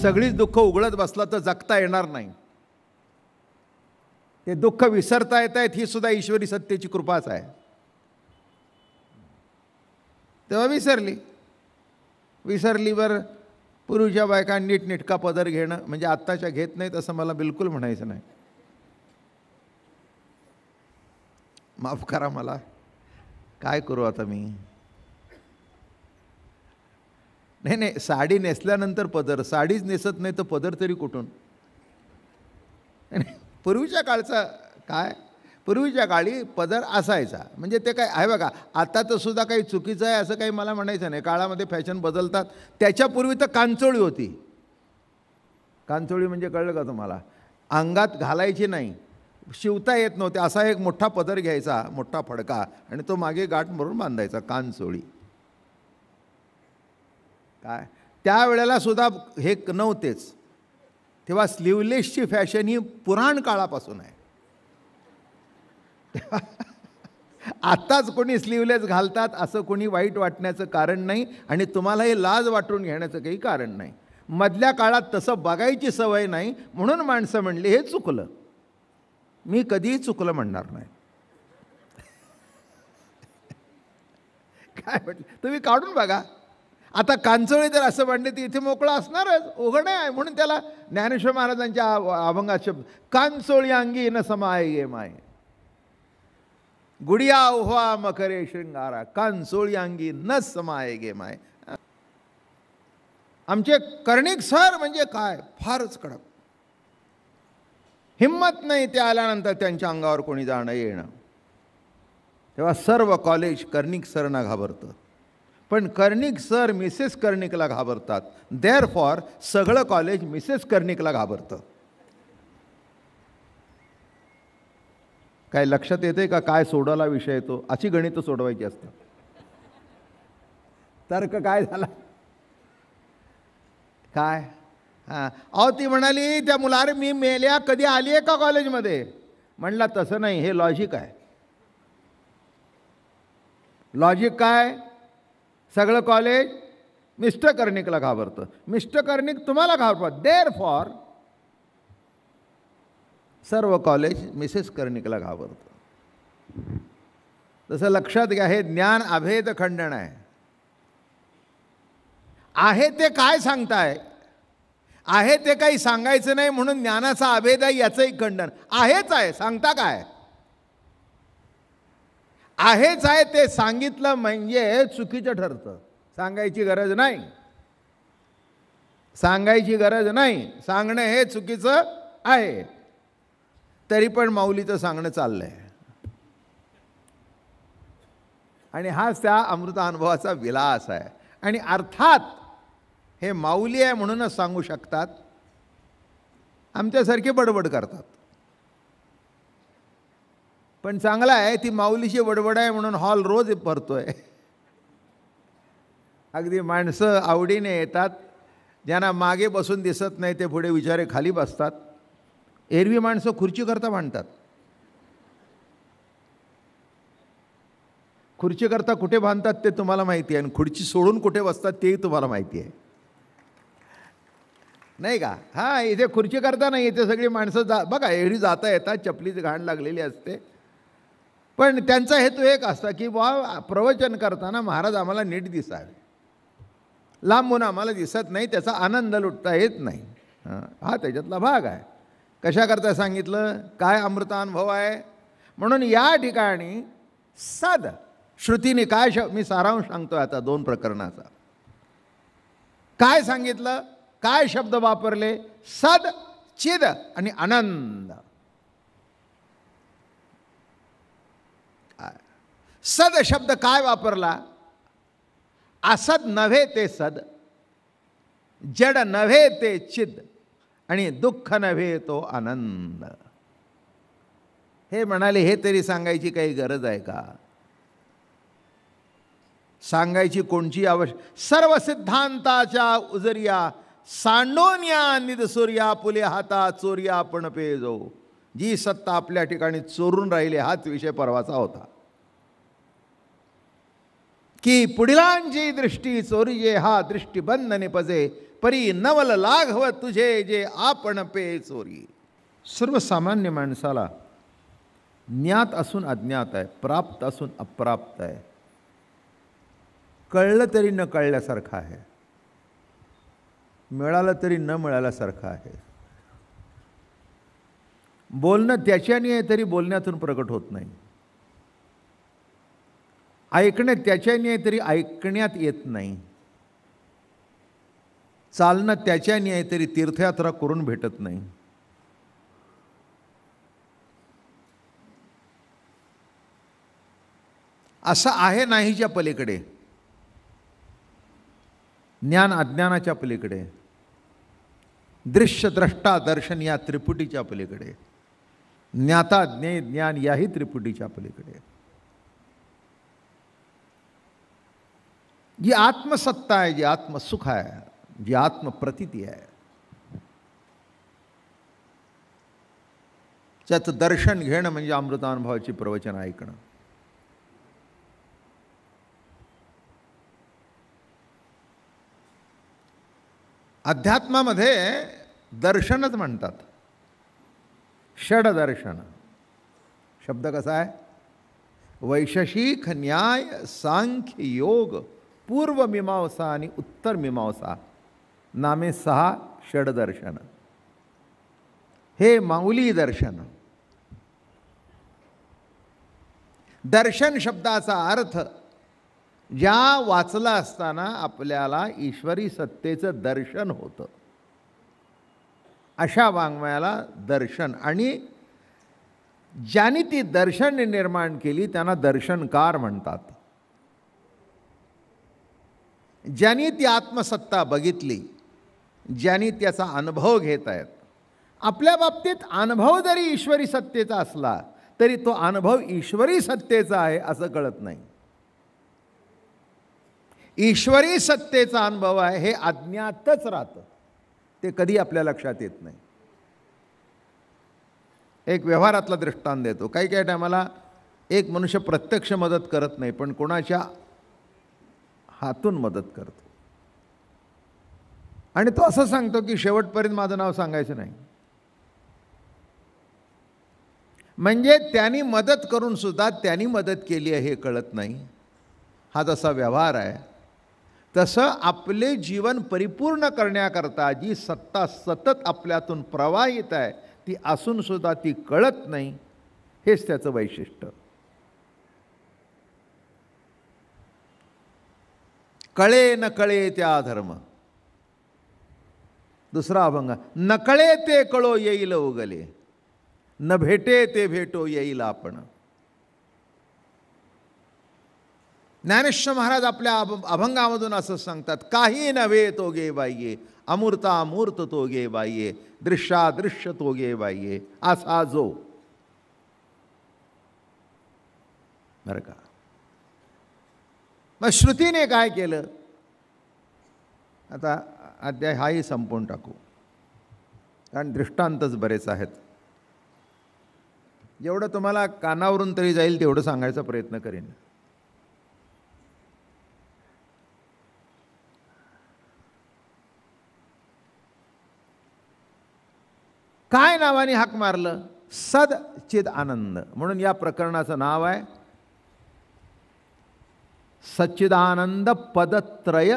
सगळीच दुःख उघडत बसला तर जगता येणार नाही. ते दुःख विसरता येत आहेत ही सुद्धा ईश्वरी सत्तेची कृपाच आहे. तेव्हा विसरलीवर पूर्वीच्या बायका नीटनेटका पदर घेणं म्हणजे आत्ताच्या घेत नाहीत असं मला बिलकुल म्हणायचं नाही. माफ करा मला, काय करू आता मी. नाही, साडी नेसल्यानंतर पदर, साडीच नेसत नाही तर पदर तरी कुठून. पूर्वीच्या काळचा काय, पूर्वीच्या काळी पदर असायचा म्हणजे ते काय आहे बघा. आता तर सुद्धा काही चुकीचं आहे असं काही मला म्हणायचं नाही. काळामध्ये फॅशन बदलतात. त्याच्यापूर्वी तर कांचोळी होती. कांचोळी म्हणजे कळलं का तुम्हाला, अंगात घालायची नाही, शिवता येत नव्हते, असा एक मोठा पदर घ्यायचा, मोठा फडका, आणि तो मागे गाठ मारून बांधायचा, कांचोळी. काय त्यावेळेला सुद्धा हे नव्हतेच. तेव्हा स्लीवलेसची फॅशन ही पुराण काळापासून आहे. आत्ताच कोणी स्लीवलेस घालतात असं कोणी वाईट वाटण्याचं कारण नाही आणि तुम्हाला हे लाज वाटून घेण्याचं काही कारण नाही. मधल्या काळात तसं बघायची सवय नाही म्हणून माणसं म्हणली हे चुकलं. मी कधीही चुकलं म्हणणार नाही. काय म्हटलं तुम्ही काढून बघा. आता कांचोळी जर असं म्हणले तर इथे मोकळा असणारच, उघड आहे. म्हणून त्याला ज्ञानेश्वर महाराजांच्या अभंगात शब्द, कांचोळी अंगी न समाये गे माय, गुडिया उव्हा मकरे शृंगारा, कांचोळी अंगी न समाये गे माय. आमचे कर्णिक सर म्हणजे काय फारच कडक. हिम्मत नाही ते आल्यानंतर त्यांच्या अंगावर कोणी जाणं येणं. तेव्हा सर्व कॉलेज कर्णिक सरना घाबरतं, पण कर्णिक सर मिसेस कर्णिकला घाबरतात. देअरफॉर सगळं कॉलेज मिसेस कर्णिकला घाबरतं. काय लक्षात येते का काय सोडवला विषय तो? अशी गणित सोडवायची असतात. तर्क काय झाला काय? हां, अहो ती म्हणाली त्या मुलारे मी मेल्या कधी आली आहे का कॉलेजमध्ये? म्हणला तसं नाही, हे लॉजिक आहे. लॉजिक काय? सगळं कॉलेज मिस्टर कर्णिकला घाबरतं, मिस्टर कर्णिक तुम्हाला घाबरतं, देअरफॉर सर्व कॉलेज मिसेस कर्णिकला घाबरतं. तसं लक्षात घ्या, हे ज्ञान अभेद खंडन आहे. आहे ते काय सांगताय? आहे ते काही सांगायचं नाही म्हणून ज्ञानाचा अभेद आहे याचंही खंडन. आहेच आहे, सांगता काय? आहेच आहे ते सांगितलं म्हणजे चुकीचं ठरतं. सांगायची गरज नाही, सांगायची गरज नाही, सांगणं हे चुकीचं आहे. तरी पण माऊलीचं सांगणं चाललंय आणि हाच त्या अमृतानुभवाचा विलास आहे. आणि अर्थात हे माऊली आहे म्हणूनच सांगू शकतात. आमच्यासारखे बडबड करतात, पण चांगला आहे ती माऊलीची बडबड आहे म्हणून हॉल रोज भरतोय. अगदी माणसं आवडीने येतात. ज्यांना मागे बसून दिसत नाही ते पुढे विचारे खाली बसतात. एरवी माणसं खुर्ची करता मांडतात. खुर्ची करता कुठे बांधतात ते तुम्हाला माहिती आहे, आणि खुर्ची सोडून कुठे बसतात तेही तुम्हाला माहिती आहे, नाही का? हां, इथे खुर्ची करता नाही, इथे सगळी माणसं बघा एरवी जाता येतात, चपलीची घाण लागलेली असते. पण त्यांचा हेतू एक असता की बा प्रवचन करताना महाराज आम्हाला नीट दिसावे, लांबून आम्हाला दिसत नाही, त्याचा आनंद लुटता येत नाही. हा त्याच्यातला भाग आहे. कशा करता सांगितलं? काय अमृतानुभव आहे म्हणून या ठिकाणी सद श्रुतीने काय मी सारांश सांगतोय आता 2 प्रकरणाचा. काय सांगितलं? काय शब्द वापरले? सद, चिद आणि आनंद. सद शब्द काय वापरला? असद नव्हे ते सद, जड नव्हे ते चिद, आणि दुःख नव्हे तो आनंद. हे म्हणाले हे तरी सांगायची काही गरज आहे का? सांगायची कोणची सर्व सिद्धांताच्या उजरिया सांडोन्या निदसूर्या पुले हाता चोरिया पण पेजो. जी सत्ता आपल्या ठिकाणी चोरून राहिली हाच विषय परवाचा होता. की पुढिलांची दृष्टी चोरीजे हा दृष्टीबंध निपजे, परी नवल लाघव तुझे जे आपण पे चोरी. सर्वसामान्य माणसाला ज्ञात असून अज्ञात आहे, प्राप्त असून अप्राप्त आहे, कळलं तरी न कळल्यासारखं आहे, मिळालं तरी न मिळाल्यासारखं आहे. बोलणं त्याच्याने आहे तरी बोलण्यातून प्रकट होत नाही, ऐकणं त्याच्याने आहे तरी ऐकण्यात येत नाही, चालणं त्याच्याने आहे तरी तीर्थयात्रा करून भेटत नाही. असं आहे नाहीच्या पलीकडे, ज्ञान अज्ञानाच्या पलीकडे, दृश्य द्रष्टा दर्शन या त्रिपुटीच्या पलीकडे, ज्ञाता ज्ञेय ज्ञान याही त्रिपुटीच्या पलीकडे. जी आत्मसत्ता आहे, जी आत्मसुख आहे, जी आत्मप्रतीती आहे, त्याचं दर्शन घेणं म्हणजे अमृतानुभवाची प्रवचन ऐकणं. अध्यात्मामध्ये दर्शनच म्हणतात, षडदर्शन. शब्द कसा आहे? वैशेषिक, न्याय, सांख्य, योग, पूर्वमीमांसा आणि उत्तरमीमांसा नामे 6 षडदर्शन. हे माऊली दर्शन. दर्शन शब्दाचा अर्थ ज्या वाचला असताना आपल्याला ईश्वरी सत्तेचं दर्शन होतं, अशा वाङ्मयाला दर्शन. आणि ज्यांनी ती दर्शन निर्माण केली त्यांना दर्शनकार म्हणतात. ज्यांनी ती आत्मसत्ता बघितली, ज्यांनी त्याचा अनुभव घेत आहेत. आपल्या बाबतीत अनुभव जरी ईश्वरी सत्तेचा असला तरी तो अनुभव ईश्वरी सत्तेचा आहे असं कळत नाही. ईश्वरी सत्तेचा अनुभव आहे हे अज्ञातच राहतं, ते कधी आपल्या लक्षात येत नाही. एक व्यवहारातला दृष्टांत देतो. काही काही टायमाला एक मनुष्य प्रत्यक्ष मदत करत नाही, पण कोणाच्या हातून मदत करतो, आणि तो असं सांगतो की शेवटपर्यंत माझं नाव सांगायचं नाही. म्हणजे त्यांनी मदत करून सुद्धा त्यांनी मदत केली आहे हे कळत नाही. हा जसा व्यवहार आहे, तसं आपले जीवन परिपूर्ण करण्याकरता जी सत्ता सतत आपल्यातून प्रवाहित आहे ती असून सुद्धा ती कळत नाही, हेच त्याचं वैशिष्ट्य. कळे न कळे त्या धर्म. दुसरा अभंग, न कळे ते कळो येईल उगले, न भेटे ते भेटो येईल आपण. ज्ञानेश्वर महाराज आपल्या अभंगामधून असं सांगतात, काही नव्हे तो गे बाह्ये, अमूर्ता मूर्त तो गे बाह्ये, दृश्यादृश्य तो गे बाह्ये, असा जो. बरं का? मग श्रुतीने काय केलं? आता अध्याय हाही संपवून टाकू, कारण दृष्टांतच बरेच आहेत. जेवढं तुम्हाला कानावरून तरी जाईल तेवढं सांगायचा प्रयत्न करेन. काय नावाने हाक मारलं? सदचिद आनंद. म्हणून या प्रकरणाचं नाव आहे सच्चिदानंद पदत्रय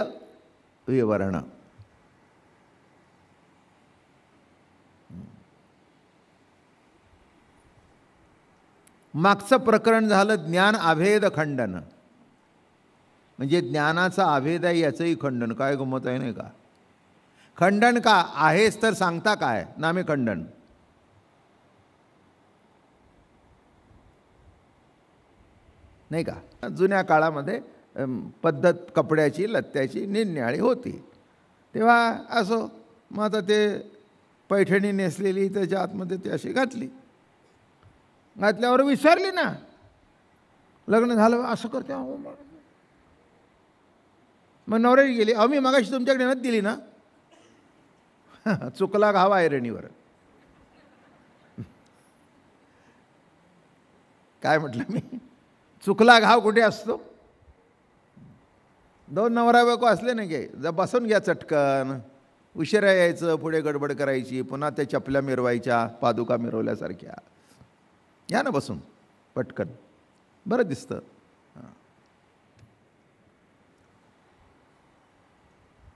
विवरण. मागचं प्रकरण झालं ज्ञान अभेद खंडन, म्हणजे ज्ञानाचा अभेद आहे याचंही खंडन. काय गमत आहे नाही का? खंडन का आहेस तर सांगता काय? नामे खंडन. नाही का? जुन्या काळामध्ये पद्धत कपड्याची लत्त्याची निरनिराळी होती. तेव्हा असो, मग आता ते पैठणी नेसलेली त्याच्या आतमध्ये ती अशी घातली, घातल्यावर विसरली ना, लग्न झालं असं करते. अहो मग नवऱ्याची गेली, अहो मी मगाशी तुमच्याकडे नत दिली ना. चुकला घाव ऐरणीवर. काय म्हटलं मी? चुकला घाव कुठे असतो? 2 नवरा बायको असले नाही की जर बसून घ्या चटकन, उशिरा यायचं, पुढे गडबड करायची, पुन्हा त्या चपल्या मिरवायच्या पादुका मिरवल्यासारख्या. या ना बसून पटकन, बरं दिसतं.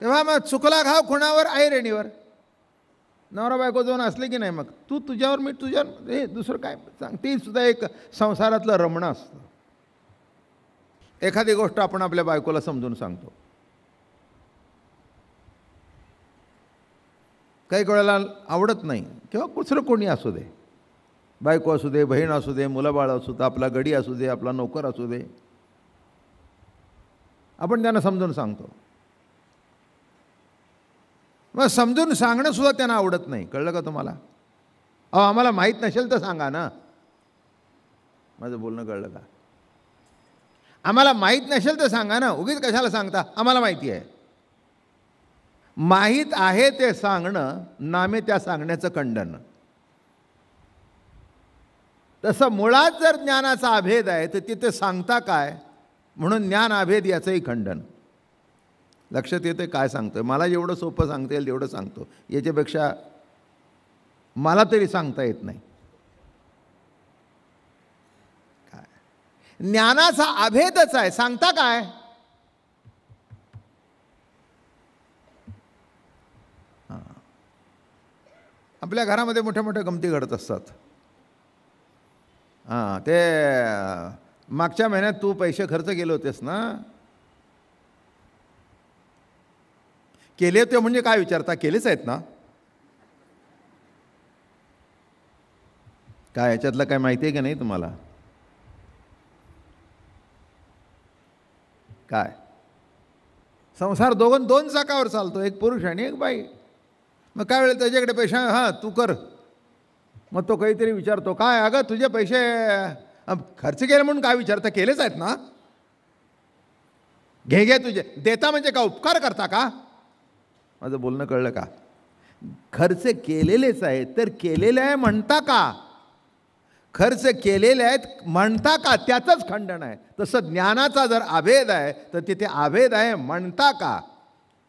तेव्हा मग चुकला घाव खुणावर आई रेणीवर. नवरा बायको जाऊन असले की नाही, मग तू तुझ्यावर मी तुझ्यावर, हे दुसरं काय सांग, ते सुद्धा एक संसारातलं रमणं असतं. एखादी गोष्ट आपण आपल्या बायकोला समजून सांगतो, काही वेळेला आवडत नाही, किंवा दुसरं कोणी असू दे, बायको असू दे, बहीण असू दे, मुलं बाळ असू दे, आपला गडी असू दे, आपला नोकर असू दे, आपण त्यांना समजून सांगतो. मग समजून सांगणं सुद्धा त्यांना आवडत नाही. कळलं का तुम्हाला? अहो आम्हाला माहीत नसेल तर सांगा ना. माझं बोलणं कळलं का? आम्हाला माहीत नसेल तर सांगा ना. उगीच कशाला सांगता? आम्हाला माहिती आहे. माहीत आहे ते सांगणं नामे त्या सांगण्याचं खंडन. तसं मुळात जर ज्ञानाचा अभेद आहे तर तिथे सांगता काय, म्हणून ज्ञान अभेद याचंही खंडन. लक्षात येतं काय सांगतोय? मला जेवढं सोपं सांगता येईल तेवढं सांगतो, याच्यापेक्षा मला तरी सांगता येत नाही. काय ज्ञानाचा अभेदच आहे, सांगता काय? आपल्या घरामध्ये मोठ्या मोठ्या गमती घडत असतात. ते मागच्या महिन्यात तू पैसे खर्च केले होतेस ना. केले होते म्हणजे काय विचारता? केलेच आहेत ना. काय याच्यातलं काय माहिती आहे की नाही तुम्हाला? काय संसार दोन चाकावर चालतो, एक पुरुष आणि एक बाई. मग काय वेळेला त्याच्याकडे पैसे, हां तू कर, मग तो काहीतरी विचारतो, काय अगं तुझे पैसे खर्च केले म्हणून काय विचारता? केलेच आहेत ना. घे तुझे. देता म्हणजे का उपकार करता का? माझं बोलणं कळलं का? खर्च केलेलेच आहे तर केलेले आहे म्हणता का? खर्च केलेले आहेत म्हणता का? त्याचंच खंडन आहे. तसं ज्ञानाचा जर अभेद आहे तर तिथे अभेद आहे म्हणता का?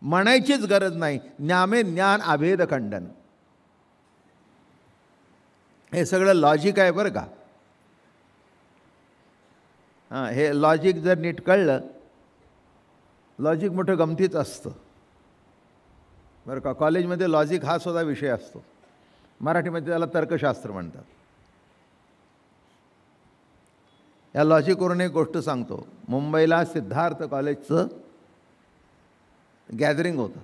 म्हणायचीच गरज नाही. ज्ञामे ज्ञान अभेद खंडन. हे सगळं लॉजिक आहे बरं का. हां, हे लॉजिक जर नीट कळलं, लॉजिक मोठं गमतीच असतं बरं का. कॉलेजमध्ये लॉजिक हा सुद्धा विषय असतो. मराठीमध्ये त्याला तर्कशास्त्र म्हणतात. या लॉजिकवरून एक गोष्ट सांगतो. मुंबईला सिद्धार्थ कॉलेजचं गॅदरिंग होतं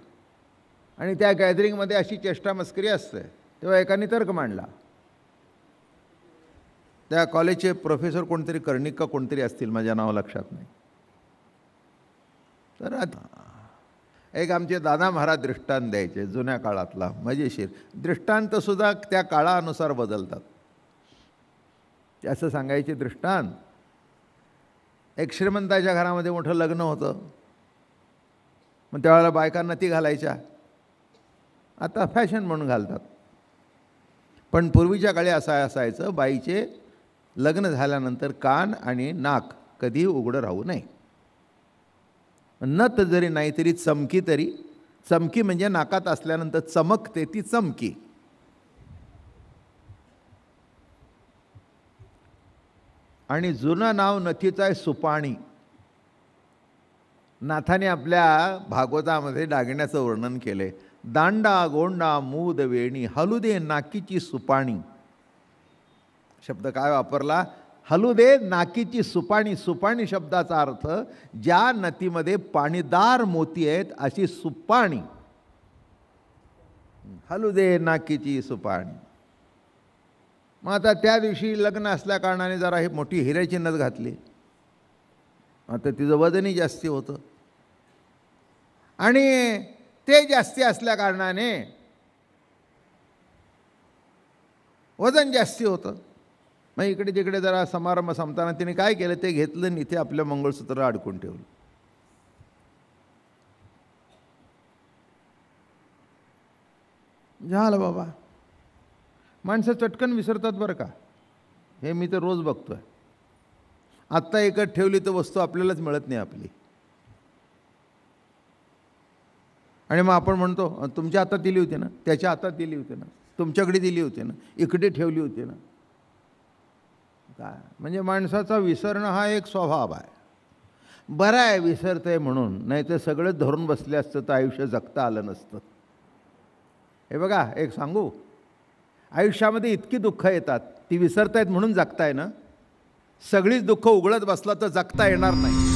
आणि त्या गॅदरिंगमध्ये अशी चेष्टा मस्करी असते. तेव्हा एकाने तर्क मांडला. त्या कॉलेजचे प्रोफेसर कोणतरी कर्णिक का कोणतरी असतील, माझ्या नाव लक्षात नाही. तर एक आमचे दादा महाराज दृष्टांत द्यायचे जुन्या काळातला, मजेशीर दृष्टांतसुद्धा त्या काळानुसार बदलतात. ते असं सांगायचे दृष्टांत. एक श्रीमंताच्या घरामध्ये मोठं लग्न होतं. मग त्यावेळेला बायकांना ती घालायच्या, आता फॅशन म्हणून घालतात. पण पूर्वीच्या काळी असं असायचं, बाईचे लग्न झाल्यानंतर कान आणि नाक कधीही उघडं राहू नये. नथ जरी नाही तरी चमकी तरी, चमकी म्हणजे नाकात असल्यानंतर चमकते ती चमकी. आणि जुनं नाव नथीचं आहे सुपाणी. नाथाने आपल्या भागवतामध्ये दागिन्याचं वर्णन केले. दांडा गोंडा मूद वेणी हलू दे नाकीची सुपाणी. शब्द काय वापरला? हलू दे नाकीची सुपाणी. सुपाणी शब्दाचा अर्थ ज्या नथीमध्ये पाणीदार मोती आहेत अशी सुपाणी. हलू दे नाकीची सुपाणी. मग आता त्या दिवशी लग्न असल्या कारणाने जरा ही मोठी हिऱ्याची नथ घातली. आता तिचं वजनही जास्ती होतं आणि ते जास्ती असल्या कारणाने वजन जास्ती होतं. मग इकडे तिकडे जरा समारंभ संपताना तिने काय केलं, ते घेतलं आणि इथे आपलं मंगळसूत्र अडकून ठेवलं. झालं बाबा. माणसं चटकन विसरतात बरं का. हे मी तर रोज बघतोय. आत्ता एकच ठेवली तर वस्तू आपल्यालाच मिळत नाही आपली. आणि मग आपण म्हणतो तुमच्या हातात दिली होती ना, त्याच्या हातात दिली होती ना, तुमच्याकडे दिली होती ना, इकडे ठेवली होती ना. काय म्हणजे माणसाचा विसरणं हा एक स्वभाव आहे. बरं आहे विसरतंय म्हणून, नाही तर सगळंच धरून बसले असतं तर आयुष्य जगता आलं नसतं. हे बघा एक सांगू, आयुष्यामध्ये इतकी दुःख येतात, ती विसरतायत म्हणून जगताय ना. सगळीच दुःख उघडत बसला तर जगता येणार नाही.